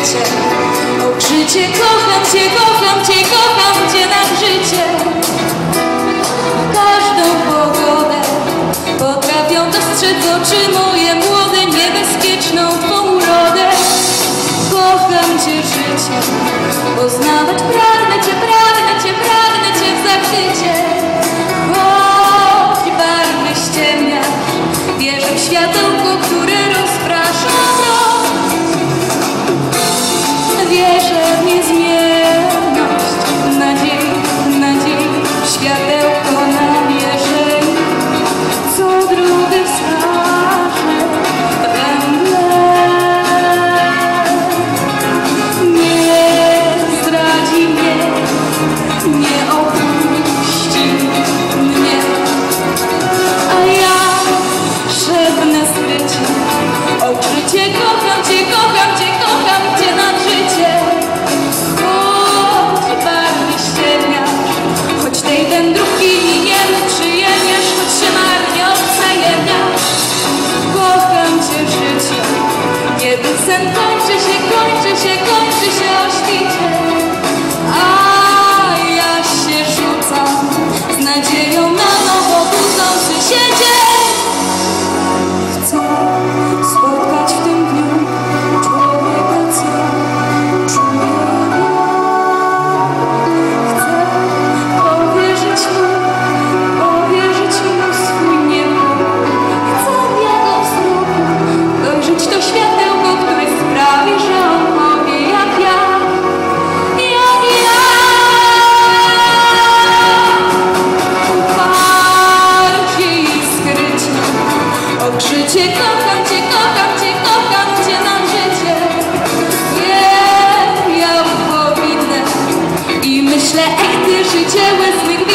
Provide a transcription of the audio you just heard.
życie. Okrzycie, kocham cię, kocham cię, kocham cię na życie. Każdą pogodę potrafią dostrzec oczy moje młode, niebezpieczną twą urodę. Kocham cię życie, poznawać pragnę cię, pragnę cię, pragnę cię w zachwycie. Choć barwy ściemniasz, wierzę w światełko, które rozprasza mrok. Wierzę w niezmierność nadziei, nadziei, światełko namierzeń, co drogę wskaże we mgle. Nie zdradzi mnie, nie opuści mnie, a ja szepnę skrycie, odkrycie, kocham cię, kocham cię, kocham cię nad życie. Choć barwy ściemniasz, choć tej wędrówki miniemy przyjemniasz, choć się marnie odwzajemniasz. Kocham cię życie, kiedy sen kończy się, kończy się, kończy się o świcie. A ja się rzucam z nadzieją na nowo budzący się dzień. Chcę spotkać w tym dniu człowieka, co czuje ja. Chcę powierzyć mu swój niepokój. Chcę w jego wzroku dojrzeć to światełko, które sprawi, że on powie jak ja, jak ja. Bardziej skrycie, okrzycie, kocham cię, kocham cię, kocham cię na życie. Ja powinę i myślę, ej ty życie łez mych